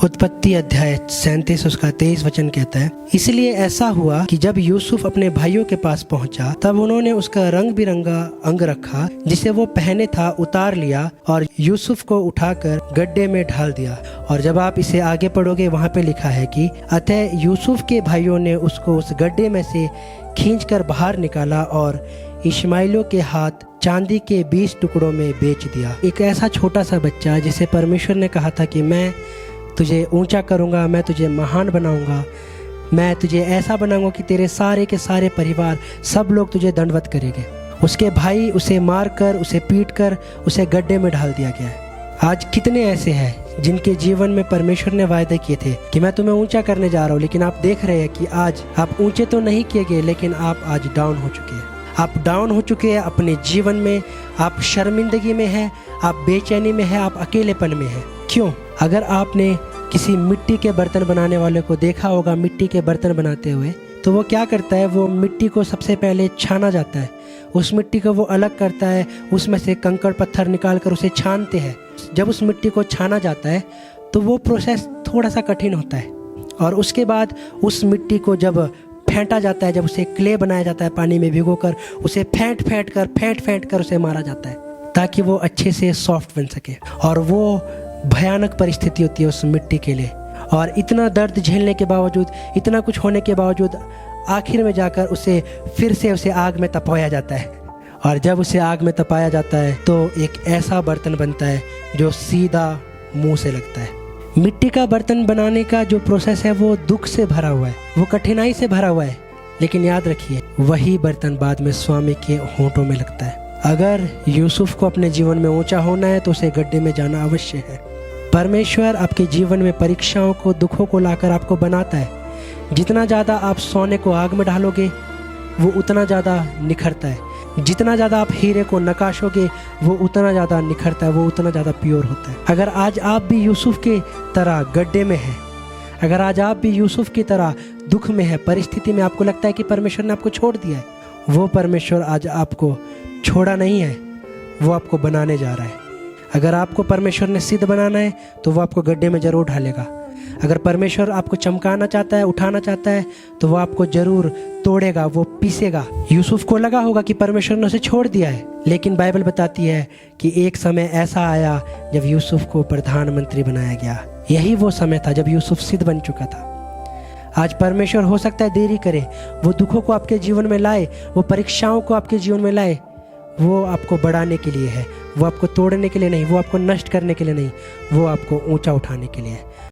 उत्पत्ति अध्याय 37 उसका 23 वचन कहता है, इसलिए ऐसा हुआ कि जब यूसुफ अपने भाइयों के पास पहुंचा तब उन्होंने उसका रंग बिरंगा अंग रखा जिसे वो पहने था उतार लिया और यूसुफ को उठाकर गड्ढे में ढाल दिया। और जब आप इसे आगे पढ़ोगे वहाँ पे लिखा है कि अतः यूसुफ के भाइयों ने उसको उस गड्ढे में से खींचकर बाहर निकाला और इश्माइलियों के हाथ चांदी के 20 टुकड़ों में बेच दिया। एक ऐसा छोटा सा बच्चा जिसे परमेश्वर ने कहा था कि मैं तुझे ऊंचा करूंगा, मैं तुझे महान बनाऊंगा, मैं तुझे ऐसा बनाऊंगा कि तेरे सारे के सारे परिवार सब लोग तुझे दंडवत करेंगे। उसके भाई उसे मारकर, उसे पीटकर उसे गड्ढे में डाल दिया गया है। आज कितने ऐसे हैं जिनके जीवन में परमेश्वर ने वायदे किए थे कि मैं तुम्हें ऊंचा करने जा रहा हूँ, लेकिन आप देख रहे हैं कि आज आप ऊंचे तो नहीं किए गए, लेकिन आप आज डाउन हो चुके हैं। आप डाउन हो चुके हैं अपने जीवन में, आप शर्मिंदगी में हैं, आप बेचैनी में हैं, आप अकेलेपन में हैं। क्यों? अगर आपने किसी मिट्टी के बर्तन बनाने वाले को देखा होगा मिट्टी के बर्तन बनाते हुए, तो वो क्या करता है, वो मिट्टी को सबसे पहले छाना जाता है, उस मिट्टी को वो अलग करता है, उसमें से कंकड़ पत्थर निकाल कर उसे छानते हैं। जब उस मिट्टी को छाना जाता है तो वो प्रोसेस थोड़ा सा कठिन होता है और उसके बाद उस मिट्टी को जब फेंटा जाता है, जब उसे क्ले बनाया जाता है पानी में भिगोकर, उसे फेंट कर उसे मारा जाता है ताकि वो अच्छे से सॉफ्ट बन सके। और वो भयानक परिस्थिति होती है उस मिट्टी के लिए, और इतना दर्द झेलने के बावजूद, इतना कुछ होने के बावजूद आखिर में जाकर उसे फिर से उसे आग में तपाया जाता है। और जब उसे आग में तपाया जाता है तो एक ऐसा बर्तन बनता है जो सीधा मुंह से लगता है। मिट्टी का बर्तन बनाने का जो प्रोसेस है वो दुख से भरा हुआ है, वो कठिनाई से भरा हुआ है, लेकिन याद रखिए वही बर्तन बाद में स्वामी के होंठों में लगता है। अगर यूसुफ को अपने जीवन में ऊंचा होना है तो उसे गड्ढे में जाना अवश्य है। परमेश्वर आपके जीवन में परीक्षाओं को, दुखों को लाकर आपको बनाता है। जितना ज़्यादा आप सोने को आग में डालोगे वो उतना ज़्यादा निखरता है, जितना ज़्यादा आप हीरे को नकाशोगे वो उतना ज़्यादा निखरता है, वो उतना ज़्यादा प्योर होता है। अगर आज आप भी यूसुफ के तरह गड्ढे में हैं, अगर आज आप भी यूसुफ की तरह दुख में है, परिस्थिति में आपको लगता है कि परमेश्वर ने आपको छोड़ दिया है, वो परमेश्वर आज आपको छोड़ा नहीं है, वो आपको बनाने जा रहा है। अगर आपको परमेश्वर ने सिद्ध बनाना है तो वो आपको गड्ढे में ज़रूर ढालेगा। अगर परमेश्वर आपको चमकाना चाहता है, उठाना चाहता है, तो वो आपको ज़रूर तोड़ेगा, वो पीसेगा। यूसुफ को लगा होगा कि परमेश्वर ने उसे छोड़ दिया है, लेकिन बाइबल बताती है कि एक समय ऐसा आया जब यूसुफ को प्रधानमंत्री बनाया गया। यही वो समय था जब यूसुफ सिद्ध बन चुका था। आज परमेश्वर हो सकता है देरी करे, वो दुखों को आपके जीवन में लाए, वो परीक्षाओं को आपके जीवन में लाए, वो आपको बढ़ाने के लिए है, वो आपको तोड़ने के लिए नहीं, वो आपको नष्ट करने के लिए नहीं, वो आपको ऊंचा उठाने के लिए है।